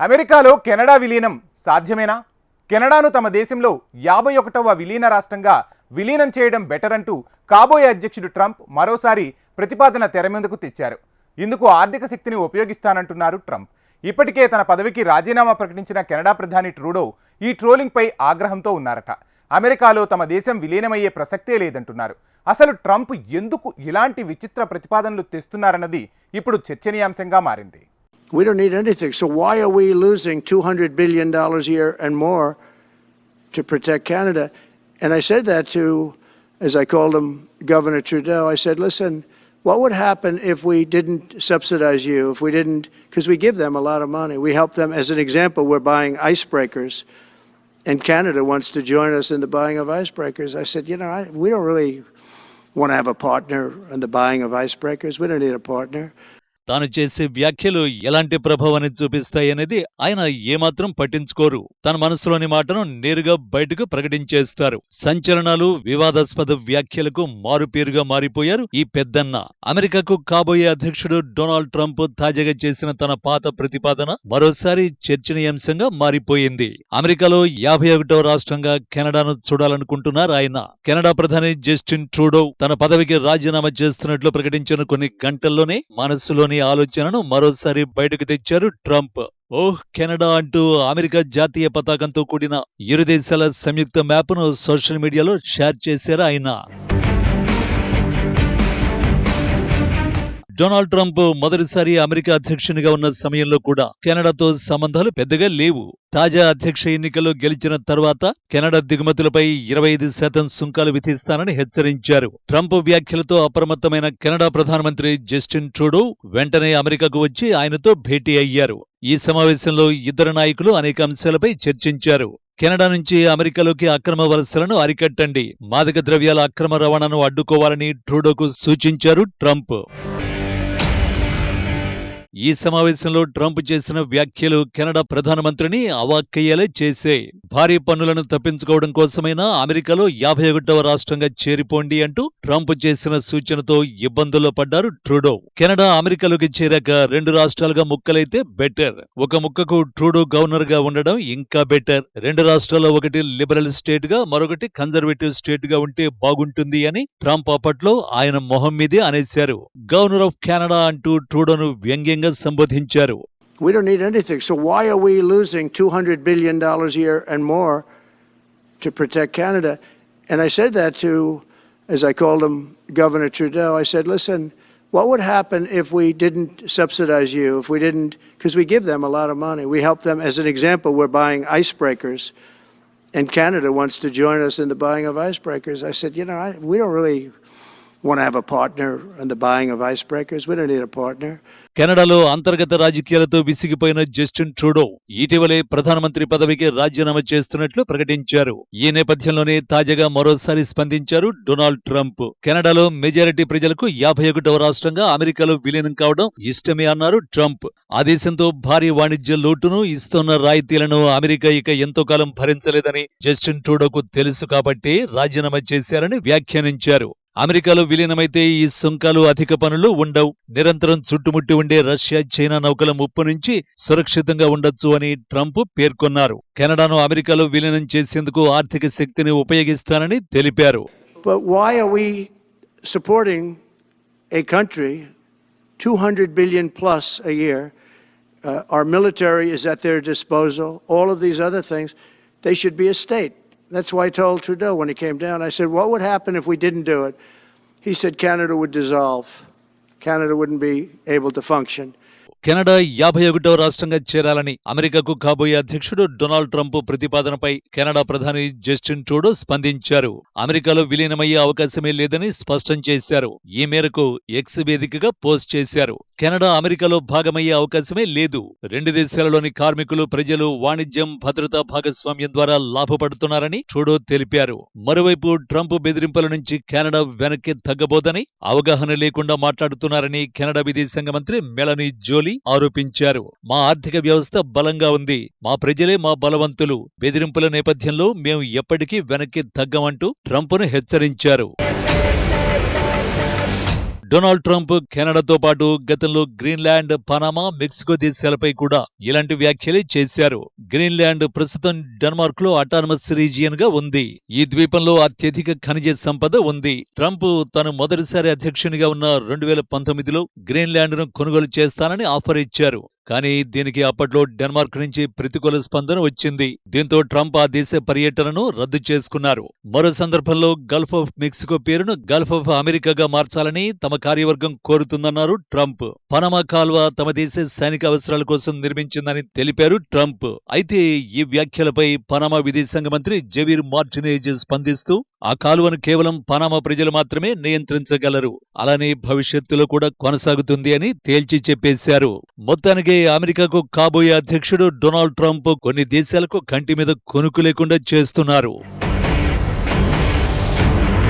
అమెరికాలో కెనడా విలీనం సాధ్యమేనా? కెనడాను తమ దేశంలో 51వ విలీన రాష్ట్రంగా విలీనం చేయడం బెటర్ అంటూ కాబోయే అధ్యక్షుడు ట్రంప్ మరోసారి ప్రతిపాదన తెర మీదకు తెచ్చారు. ఇందుకు ఆర్థిక శక్తిని ఉపయోగిస్తానంటున్నారు ట్రంప్. ఇప్పటికే తన పదవికి రాజీనామా ప్రకటించిన కెనడా ప్రధాని ట్రూడో ఈ ట్రోలింగ్పై ఆగ్రహంతో ఉన్నారట. అమెరికాలో తమ దేశం విలీనమయ్యే ప్రసక్తే లేదంటున్నారు. అసలు ట్రంప్ ఎందుకు ఇలాంటి విచిత్ర ప్రతిపాదనలు తెస్తున్నారన్నది ఇప్పుడు చర్చనీయాంశంగా మారింది. We don't need anything. So why are we losing $200 billion a year and more to protect Canada? And I said that to, as I called him, Governor Trudeau. I said, listen, what would happen if we didn't subsidize you, if we didn't, because we give them a lot of money. We help them. As an example, we're buying icebreakers, and Canada wants to join us in the buying of icebreakers. I said, you know, we don't really want to have a partner in the buying of icebreakers. We don't need a partner. తాను చేసే వ్యాఖ్యలు ఎలాంటి ప్రభావాన్ని చూపిస్తాయనేది ఆయన ఏమాత్రం పట్టించుకోరు. తన మనసులోని మాటను నేరుగా బయటకు ప్రకటించేస్తారు. సంచలనాలు, వివాదాస్పద వ్యాఖ్యలకు మారుపేరుగా మారిపోయారు ఈ పెద్దన్న. అమెరికాకు కాబోయే అధ్యక్షుడు డొనాల్డ్ ట్రంప్ తాజాగా చేసిన తన పాత ప్రతిపాదన మరోసారి చర్చనీయాంశంగా మారిపోయింది. అమెరికాలో 51వ రాష్ట్రంగా కెనడాను చూడాలనుకుంటున్నారు ఆయన. కెనడా ప్రధాని జస్టిన్ ట్రూడో తన పదవికి రాజీనామా చేస్తున్నట్లు ప్రకటించిన కొన్ని గంటల్లోనే మనస్సులోని ఆలోచనను మరోసారి బయటకు తెచ్చారు ట్రంప్. ఓహ్ కెనడా అంటూ అమెరికా జాతీయ పతాకంతో కూడిన ఇరు దేశాల సంయుక్త మ్యాప్ను సోషల్ మీడియాలో షేర్ చేశారు ఆయన. డొనాల్డ్ ట్రంప్ మొదటిసారి అమెరికా అధ్యక్షునిగా ఉన్న సమయంలో కూడా కెనడాతో సంబంధాలు పెద్దగా లేవు. తాజా అధ్యక్ష ఎన్నికల్లో గెలిచిన తర్వాత కెనడా దిగుమతులపై 25% సుంకాలు విధిస్తానని హెచ్చరించారు. ట్రంప్ వ్యాఖ్యలతో అప్రమత్తమైన కెనడా ప్రధానమంత్రి జస్టిన్ ట్రూడో వెంటనే అమెరికాకు వచ్చి ఆయనతో భేటీ అయ్యారు. ఈ సమావేశంలో ఇద్దరు నాయకులు అనేక అంశాలపై చర్చించారు. కెనడా నుంచి అమెరికాలోకి అక్రమ వలసలను అరికట్టండి, మాదక ద్రవ్యాల అక్రమ రవాణాను అడ్డుకోవాలని ట్రూడోకు సూచించారు ట్రంప్. ఈ సమావేశంలో ట్రంప్ చేసిన వ్యాఖ్యలు కెనడా ప్రధానమంత్రిని అవాక్కయ్యేలా చేసే. భారీ పన్నులను తప్పించుకోవడం కోసమైనా అమెరికాలో 51వ రాష్ట్రంగా చేరిపోండి అంటూ ట్రంప్ చేసిన సూచనతో ఇబ్బందుల్లో పడ్డారు ట్రూడో. కెనడా అమెరికాలోకి చేరాక 2 రాష్ట్రాలుగా ముక్కలైతే బెటర్. ఒక ముక్కకు ట్రూడో గవర్నర్ గా ఉండడం ఇంకా బెటర్. 2 రాష్ట్రాల్లో ఒకటి లిబరల్ స్టేట్ గా, మరొకటి కన్జర్వేటివ్ స్టేట్ గా ఉంటే బాగుంటుంది అని ట్రంప్ అప్పట్లో ఆయన మొహం మీదే అనేశారు. గవర్నర్ ఆఫ్ కెనడా అంటూ ట్రూడోను వ్యంగ్యంగా సంబోధించారు. We don't need anything. So why are we losing $200 billion a year and more to protect Canada? And I said that to, as I called him, Governor Trudeau. I said, listen, what would happen if we didn't subsidize you, if we didn't, because we give them a lot of money. We help them. As an example, we're buying icebreakers, and Canada wants to join us in the buying of icebreakers. I said, you know, we don't really want to have a partner in the buying of icebreakers. We don't need a partner. కెనడాలో అంతర్గత రాజకీయాలతో విసిగిపోయిన Justin Trudeau ఇటీవలే ప్రధానమంత్రి పదవికి రాజీనామా చేస్తున్నట్లు ప్రకటించారు. ఈ నేపథ్యంలోనే తాజాగా మరోసారి స్పందించారు డొనాల్డ్ ట్రంప్. కెనడాలో మెజారిటీ ప్రజలకు 51వ రాష్ట్రంగా అమెరికాలో విలీనం కావడం ఇష్టమే అన్నారు ట్రంప్. ఆ దేశంతో భారీ వాణిజ్య లోటును, ఇస్తున్న రాయితీలను అమెరికా ఇక ఎంతో కాలం భరించలేదని జస్టిన్ ట్రూడోకు తెలుసు కాబట్టి రాజీనామా చేశారని వ్యాఖ్యానించారు. అమెరికాలో విలీనమైతే ఈ సుంకాలు, అధిక పనులు ఉండవు. నిరంతరం చుట్టుముట్టి ఉండే రష్యా, చైనా నౌకల ముప్పు నుంచి సురక్షితంగా ఉండొచ్చు అని ట్రంప్ పేర్కొన్నారు. కెనడాను అమెరికాలో విలీనం చేసేందుకు ఆర్థిక శక్తిని ఉపయోగిస్తానని తెలిపారు. But why are we supporting a country 200 billion plus a year? Our military is at their disposal. All of these other things, they should be a state. That's why I told Trudeau when he came down, I said, what would happen if we didn't do it? He said Canada would dissolve. Canada wouldn't be able to function. Canada 51వ రాష్ట్రంగా చేరాలని అమెరికాకు కాబోయే అధ్యక్షుడు Donald Trump ప్రతిపాదనపై Canada ప్రధాని Justin Trudeau స్పందించారు. అమెరికాలో విలీనమయ్యే అవకాశమే లేదని స్పష్టం చేశారు. ఈ మేరకు ఎక్స్ వేదికగా పోస్ట్ చేశారు. కెనడా అమెరికాలో భాగమయ్యే అవకాశమే లేదు. 2 దేశాలలోని కార్మికులు, ప్రజలు వాణిజ్యం, భద్రతా భాగస్వామ్యం ద్వారా లాభపడుతున్నారని ట్రూడో తెలిపారు. మరోవైపు ట్రంప్ బెదిరింపుల నుంచి కెనడా వెనక్కి తగ్గబోదని, అవగాహన లేకుండా మాట్లాడుతున్నారని కెనడా విదేశాంగ మంత్రి మెలనీ జోలీ ఆరోపించారు. మా ఆర్థిక వ్యవస్థ బలంగా ఉంది, మా ప్రజలే మా బలవంతులు, బెదిరింపుల నేపథ్యంలో మేము ఎప్పటికీ వెనక్కి తగ్గమంటూ ట్రంప్ను హెచ్చరించారు. డొనాల్డ్ ట్రంప్ కెనడాతో పాటు గతంలో గ్రీన్లాండ్, పనామా, మెక్సికో దేశాలపై కూడా ఇలాంటి వ్యాఖ్యలే చేశారు. గ్రీన్లాండ్ ప్రస్తుతం డెన్మార్క్ లో అటానమస్ రీజియన్ గా ఉంది. ఈ ద్వీపంలో అత్యధిక ఖనిజ సంపద ఉంది. ట్రంప్ తను మొదటిసారి అధ్యక్షునిగా ఉన్న 2019లో గ్రీన్లాండ్ ను కొనుగోలు చేస్తానని ఆఫర్ ఇచ్చారు. కానీ దీనికి అప్పట్లో డెన్మార్క్ నుంచి ప్రతికూల స్పందన వచ్చింది. దీంతో ట్రంప్ ఆ దేశ పర్యటనను రద్దు చేసుకున్నారు. మరో సందర్భంలో గల్ఫ్ ఆఫ్ మెక్సికో పేరును గల్ఫ్ ఆఫ్ అమెరికాగా మార్చాలని తమ కార్యవర్గం కోరుతుందన్నారు ట్రంప్. పనామా కాల్వ తమ దేశ సైనిక అవసరాల కోసం నిర్మించిందని తెలిపారు ట్రంప్. అయితే ఈ వ్యాఖ్యలపై పనామా విదేశాంగ మంత్రి జవీర్ మార్టినేజ్ స్పందిస్తూ ఆ కాలువను కేవలం పనామా ప్రజలు మాత్రమే నియంత్రించగలరు, అలానే భవిష్యత్తులో కూడా కొనసాగుతుంది అని తేల్చి చెప్పేశారు. మొత్తానికి అమెరికాకు కాబోయే అధ్యక్షుడు డొనాల్డ్ ట్రంప్ కొన్ని దేశాలకు కంటి మీద కొనుక్కు లేకుండా చేస్తున్నారు.